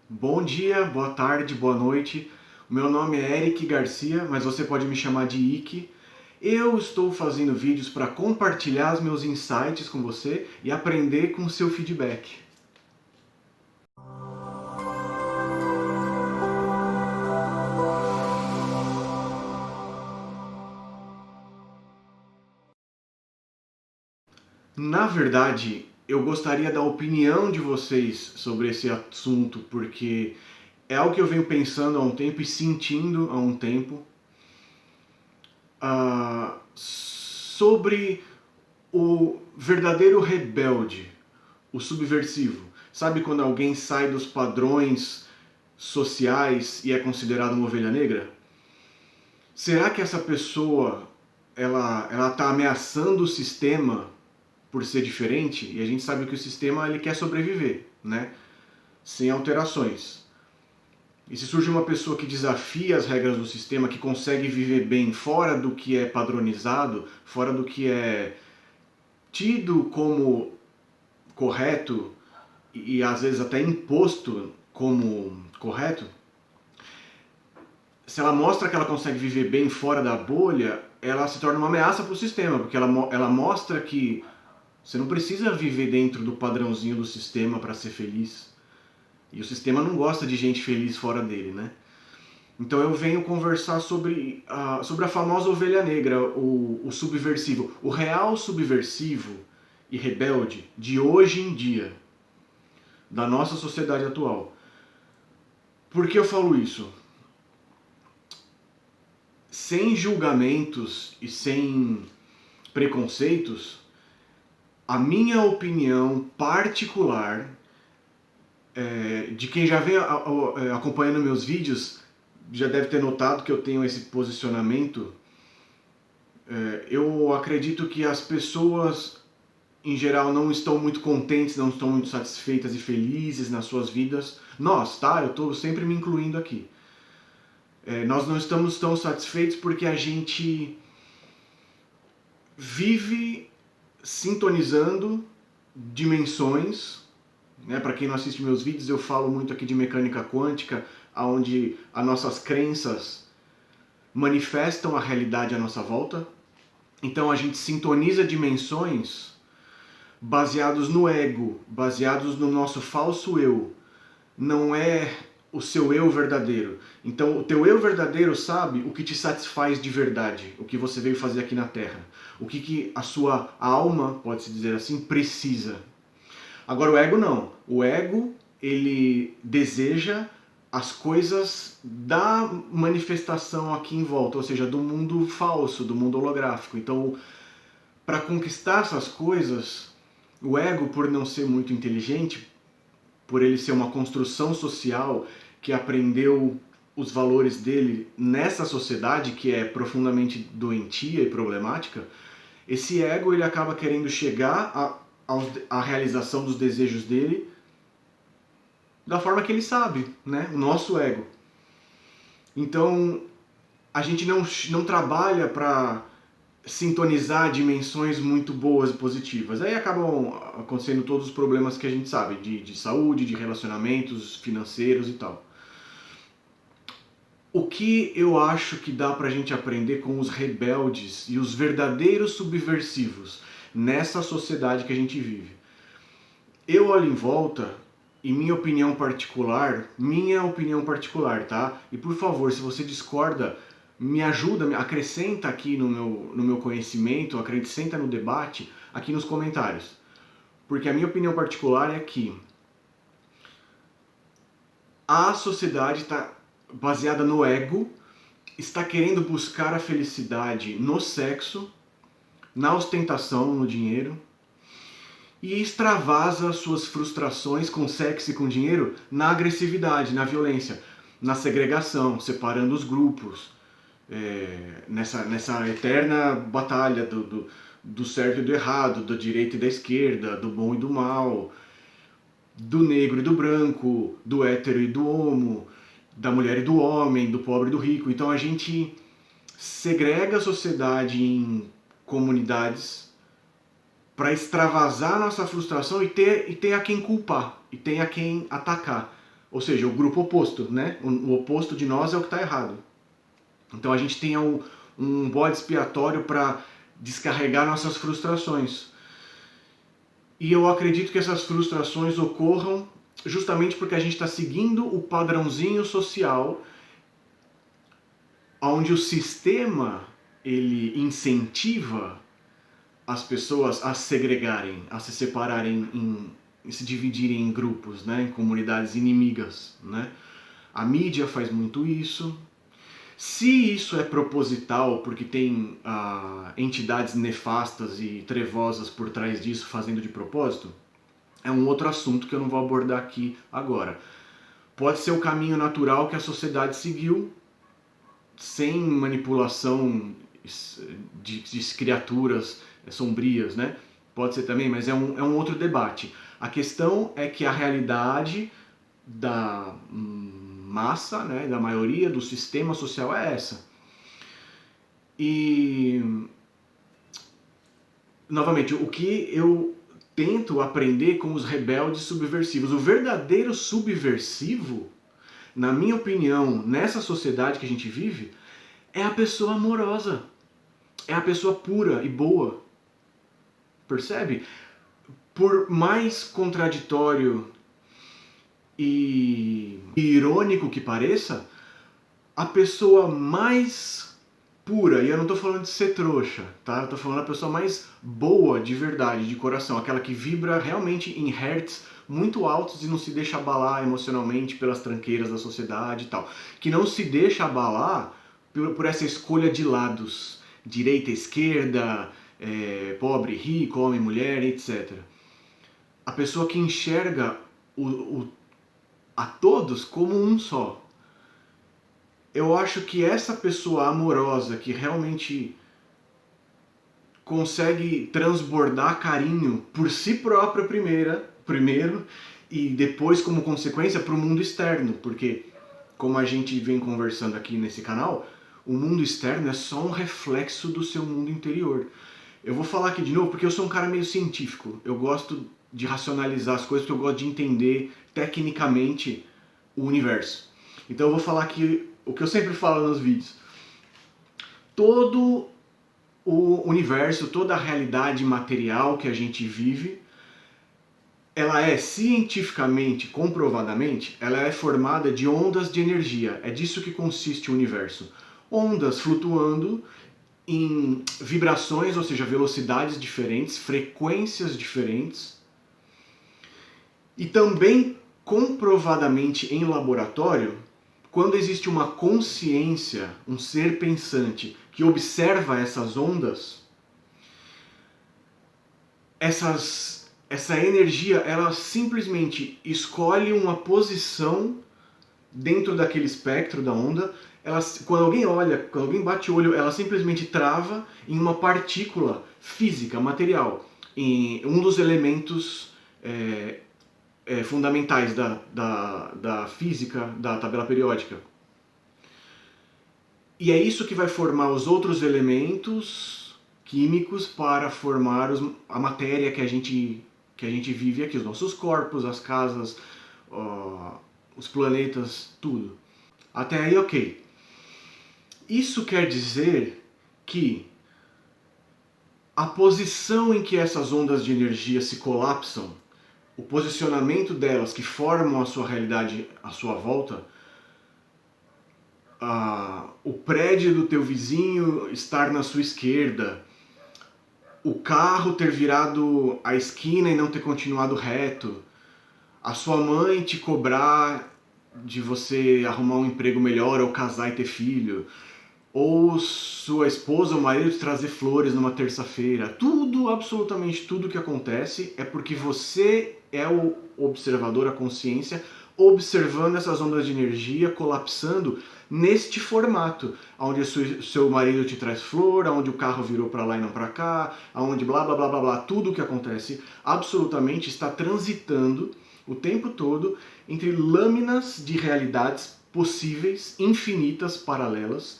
Bom dia, boa tarde, boa noite. O meu nome é Eric Garcia, mas você pode me chamar de Ike. Eu estou fazendo vídeos para compartilhar os meus insights com você e aprender com o seu feedback. Na verdade, eu gostaria da opinião de vocês sobre esse assunto, porque é algo que eu venho pensando há um tempo e sentindo há um tempo, sobre o verdadeiro rebelde, o subversivo. Sabe quando alguém sai dos padrões sociais e é considerado uma ovelha negra? Será que essa pessoa ela está ameaçando o sistema por ser diferente? E a gente sabe que o sistema ele quer sobreviver, né? Sem alterações. E se surge uma pessoa que desafia as regras do sistema, que consegue viver bem fora do que é padronizado, fora do que é tido como correto e às vezes até imposto como correto, se ela mostra que ela consegue viver bem fora da bolha, ela se torna uma ameaça para o sistema, porque ela mostra que você não precisa viver dentro do padrãozinho do sistema para ser feliz. E o sistema não gosta de gente feliz fora dele, né? Então eu venho conversar sobre a famosa ovelha negra, o subversivo, o real subversivo e rebelde de hoje em dia, da nossa sociedade atual. Por que eu falo isso? Sem julgamentos e sem preconceitos, a minha opinião particular, de quem já vem acompanhando meus vídeos, já deve ter notado que eu tenho esse posicionamento. Eu acredito que as pessoas, em geral, não estão muito contentes, não estão muito satisfeitas e felizes nas suas vidas. Nós, tá? Eu estou sempre me incluindo aqui. Nós não estamos tão satisfeitos porque a gente vive sintonizando dimensões, né? Para quem não assiste meus vídeos, eu falo muito aqui de mecânica quântica, onde as nossas crenças manifestam a realidade à nossa volta. Então a gente sintoniza dimensões baseados no ego, baseados no nosso falso eu. Não é o seu eu verdadeiro. Então o teu eu verdadeiro sabe o que te satisfaz de verdade, o que você veio fazer aqui na Terra, o que a sua alma, pode-se dizer assim, precisa. Agora o ego não. O ego, ele deseja as coisas da manifestação aqui em volta, ou seja, do mundo falso, do mundo holográfico. Então, para conquistar essas coisas, o ego, por não ser muito inteligente, por ele ser uma construção social que aprendeu os valores dele nessa sociedade que é profundamente doentia e problemática, esse ego ele acaba querendo chegar à realização dos desejos dele da forma que ele sabe, né? O nosso ego. Então, a gente não trabalha para sintonizar dimensões muito boas e positivas. Aí acabam acontecendo todos os problemas que a gente sabe, de saúde, de relacionamentos financeiros e tal. O que eu acho que dá pra gente aprender com os rebeldes e os verdadeiros subversivos nessa sociedade que a gente vive? Eu olho em volta e minha opinião particular, tá? E por favor, se você discorda, me ajuda, me acrescenta aqui no meu conhecimento, acrescenta no debate, aqui nos comentários. Porque a minha opinião particular é que a sociedade está baseada no ego, está querendo buscar a felicidade no sexo, na ostentação, no dinheiro, e extravasa suas frustrações com sexo e com dinheiro na agressividade, na violência, na segregação, separando os grupos, nessa eterna batalha do certo e do errado, da direita e da esquerda, do bom e do mal, do negro e do branco, do hétero e do homo, da mulher e do homem, do pobre e do rico. Então a gente segrega a sociedade em comunidades para extravasar nossa frustração e ter a quem culpar, e ter a quem atacar. Ou seja, o grupo oposto, né? O oposto de nós é o que está errado. Então a gente tem um bode expiatório para descarregar nossas frustrações. E eu acredito que essas frustrações ocorram justamente porque a gente está seguindo o padrãozinho social onde o sistema ele incentiva as pessoas a se segregarem, a se separarem, se dividirem em grupos, né, em comunidades inimigas, né? A mídia faz muito isso. Se isso é proposital, porque tem entidades nefastas e trevosas por trás disso, fazendo de propósito, é um outro assunto que eu não vou abordar aqui agora. Pode ser o caminho natural que a sociedade seguiu, sem manipulação de criaturas sombrias, né? Pode ser também, mas é um outro debate. A questão é que a realidade da massa, né, da maioria do sistema social é essa. E, novamente, o que eu tento aprender com os rebeldes subversivos, o verdadeiro subversivo, na minha opinião, nessa sociedade que a gente vive, é a pessoa amorosa, é a pessoa pura e boa. Percebe? Por mais contraditório e irônico que pareça, a pessoa mais pura, e eu não estou falando de ser trouxa, tá? Eu tô falando da pessoa mais boa de verdade, de coração, aquela que vibra realmente em hertz muito altos e não se deixa abalar emocionalmente pelas tranqueiras da sociedade e tal. Que não se deixa abalar por essa escolha de lados, direita, esquerda, pobre, rico, homem, mulher, etc. A pessoa que enxerga a todos como um só. Eu acho que essa pessoa amorosa que realmente consegue transbordar carinho por si própria primeiro e depois como consequência para o mundo externo, porque como a gente vem conversando aqui nesse canal, o mundo externo é só um reflexo do seu mundo interior. Eu vou falar aqui de novo porque eu sou um cara meio científico, eu gosto de racionalizar as coisas porque eu gosto de entender tecnicamente o universo. Então eu vou falar aqui o que eu sempre falo nos vídeos. Todo o universo, toda a realidade material que a gente vive, ela é cientificamente, comprovadamente, ela é formada de ondas de energia. É disso que consiste o universo. Ondas flutuando em vibrações, ou seja, velocidades diferentes, frequências diferentes. E também comprovadamente em laboratório, quando existe uma consciência, um ser pensante que observa essas ondas, essa energia, ela simplesmente escolhe uma posição dentro daquele espectro da onda. Quando alguém olha, quando alguém bate o olho, ela simplesmente trava em uma partícula física, material, em um dos elementos fundamentais da física da tabela periódica. E é isso que vai formar os outros elementos químicos para formar a matéria que a gente vive aqui, os nossos corpos, as casas, os planetas, tudo. Até aí, ok. Isso quer dizer que a posição em que essas ondas de energia se colapsam, o posicionamento delas que formam a sua realidade à sua volta, o prédio do teu vizinho estar na sua esquerda, o carro ter virado à esquina e não ter continuado reto, a sua mãe te cobrar de você arrumar um emprego melhor ou casar e ter filho, ou sua esposa ou marido te trazer flores numa terça-feira. Tudo, absolutamente tudo que acontece é porque você é o observador, a consciência, observando essas ondas de energia colapsando neste formato, onde seu marido te traz flor, onde o carro virou para lá e não para cá, onde blá blá blá blá blá, tudo que acontece absolutamente está transitando o tempo todo entre lâminas de realidades possíveis, infinitas, paralelas,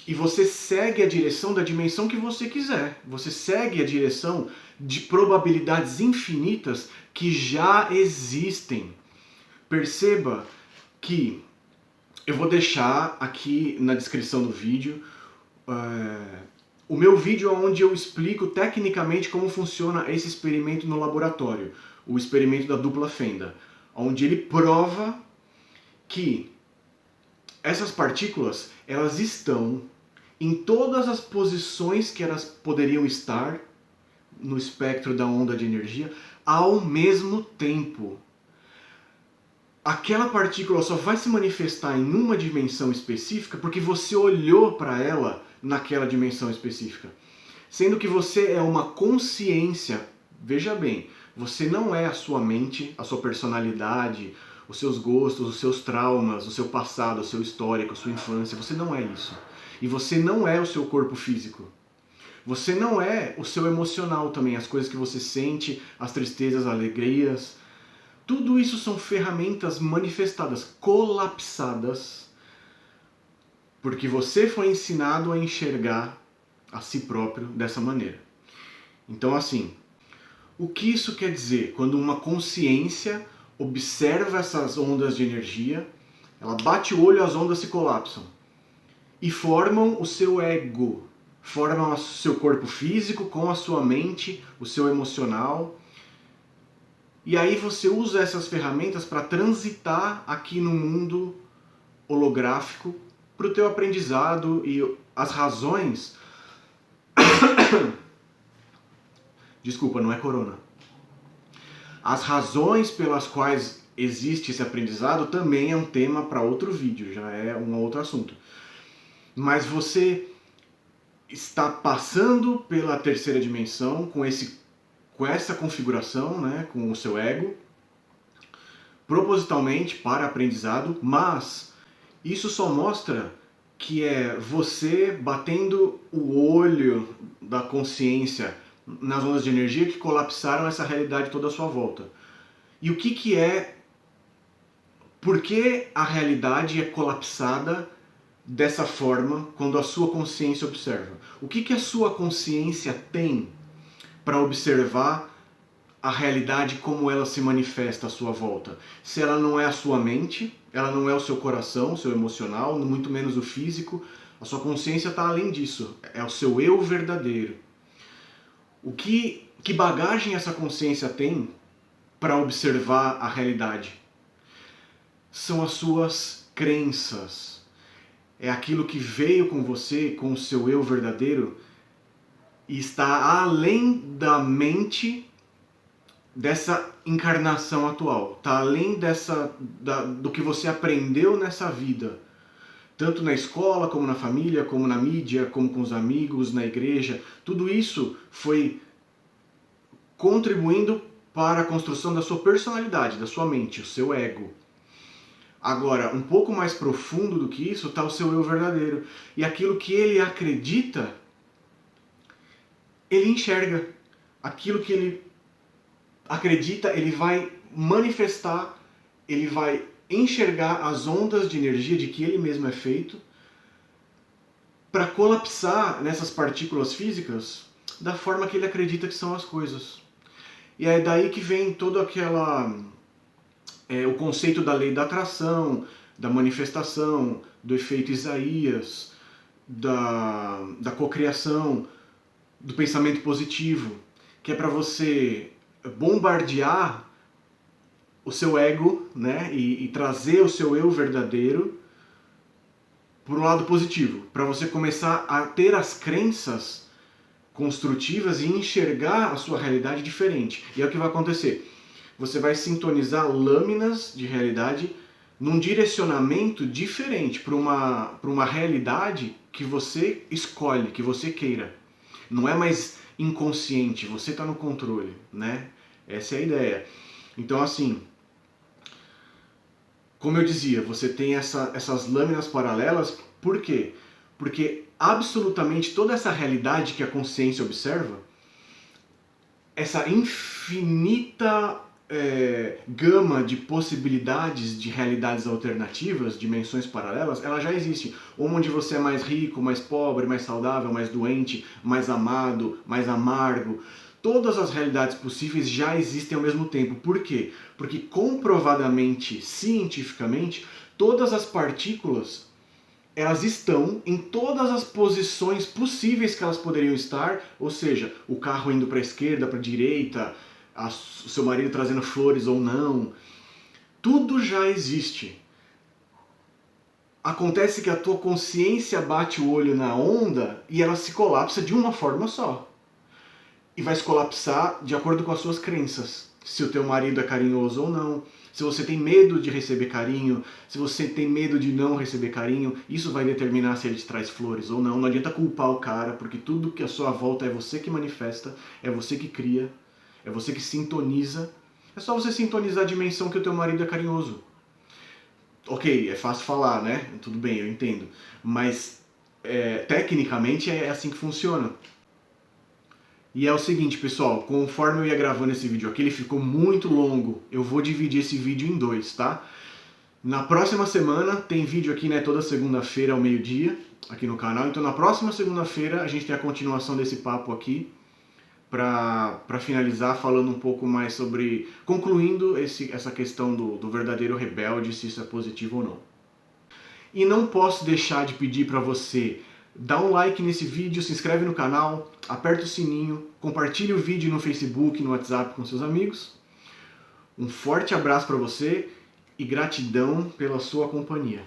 e você segue a direção da dimensão que você quiser. Você segue a direção de probabilidades infinitas que já existem. Perceba que eu vou deixar aqui na descrição do vídeo o meu vídeo onde eu explico tecnicamente como funciona esse experimento no laboratório, o experimento da dupla fenda, onde ele prova que essas partículas, elas estão em todas as posições que elas poderiam estar no espectro da onda de energia ao mesmo tempo. Aquela partícula só vai se manifestar em uma dimensão específica porque você olhou para ela naquela dimensão específica. Sendo que você é uma consciência, veja bem, você não é a sua mente, a sua personalidade, os seus gostos, os seus traumas, o seu passado, o seu histórico, a sua infância, você não é isso. E você não é o seu corpo físico. Você não é o seu emocional também, as coisas que você sente, as tristezas, as alegrias. Tudo isso são ferramentas manifestadas, colapsadas, porque você foi ensinado a enxergar a si próprio dessa maneira. Então, assim, o que isso quer dizer? Quando uma consciência observa essas ondas de energia, ela bate o olho e as ondas se colapsam e formam o seu ego, formam o seu corpo físico com a sua mente, o seu emocional. E aí você usa essas ferramentas para transitar aqui no mundo holográfico para o teu aprendizado e as razões... Desculpa, não é corona. As razões pelas quais existe esse aprendizado também é um tema para outro vídeo, já é um outro assunto. Mas você está passando pela terceira dimensão com essa configuração, né, com o seu ego, propositalmente para aprendizado, mas isso só mostra que é você batendo o olho da consciência nas ondas de energia que colapsaram essa realidade toda à sua volta. E o que é... Por que a realidade é colapsada dessa forma quando a sua consciência observa? O que a sua consciência tem para observar a realidade como ela se manifesta à sua volta? Se ela não é a sua mente, ela não é o seu coração, o seu emocional, muito menos o físico, a sua consciência está além disso, é o seu eu verdadeiro. Que bagagem essa consciência tem para observar a realidade? São as suas crenças. É aquilo que veio com você, com o seu eu verdadeiro, e está além da mente dessa encarnação atual. Está além do que você aprendeu nessa vida. Tanto na escola, como na família, como na mídia, como com os amigos, na igreja. Tudo isso foi contribuindo para a construção da sua personalidade, da sua mente, o seu ego. Agora, um pouco mais profundo do que isso está o seu eu verdadeiro. E aquilo que ele acredita, ele enxerga. Aquilo que ele acredita, ele vai manifestar, ele vai enxergar as ondas de energia de que ele mesmo é feito para colapsar nessas partículas físicas da forma que ele acredita que são as coisas. E é daí que vem todo o conceito da lei da atração, da manifestação, do efeito Isaías, da cocriação, do pensamento positivo, que é para você bombardear o seu ego, né, e trazer o seu eu verdadeiro para o lado positivo, para você começar a ter as crenças construtivas e enxergar a sua realidade diferente. E é o que vai acontecer. Você vai sintonizar lâminas de realidade num direcionamento diferente para uma realidade que você escolhe, que você queira. Não é mais inconsciente, você está no controle, né? Essa é a ideia. Então, assim, como eu dizia, você tem essas lâminas paralelas, por quê? Porque absolutamente toda essa realidade que a consciência observa, essa infinita gama de possibilidades de realidades alternativas, dimensões paralelas, ela já existe. Onde você é mais rico, mais pobre, mais saudável, mais doente, mais amado, mais amargo. todas as realidades possíveis já existem ao mesmo tempo. Por quê? Porque comprovadamente, cientificamente, todas as partículas, elas estão em todas as posições possíveis que elas poderiam estar, ou seja, o carro indo para a esquerda, para a direita, o seu marido trazendo flores ou não, tudo já existe. Acontece que a tua consciência bate o olho na onda e ela se colapsa de uma forma só. E vai se colapsar de acordo com as suas crenças. Se o teu marido é carinhoso ou não, se você tem medo de receber carinho, se você tem medo de não receber carinho, isso vai determinar se ele te traz flores ou não. Não adianta culpar o cara, porque tudo que à sua volta é você que manifesta, é você que cria, é você que sintoniza. É só você sintonizar a dimensão que o teu marido é carinhoso. Ok, é fácil falar, né? Tudo bem, eu entendo. Mas tecnicamente é assim que funciona. E é o seguinte, pessoal, conforme eu ia gravando esse vídeo aqui, ele ficou muito longo. Eu vou dividir esse vídeo em dois, tá? Na próxima semana tem vídeo aqui, né, toda segunda-feira ao meio-dia, aqui no canal. Então na próxima segunda-feira a gente tem a continuação desse papo aqui, para finalizar falando um pouco mais sobre, concluindo essa questão do verdadeiro rebelde, se isso é positivo ou não. E não posso deixar de pedir para você dá um like nesse vídeo, se inscreve no canal, aperta o sininho, compartilhe o vídeo no Facebook, no WhatsApp com seus amigos. Um forte abraço para você e gratidão pela sua companhia.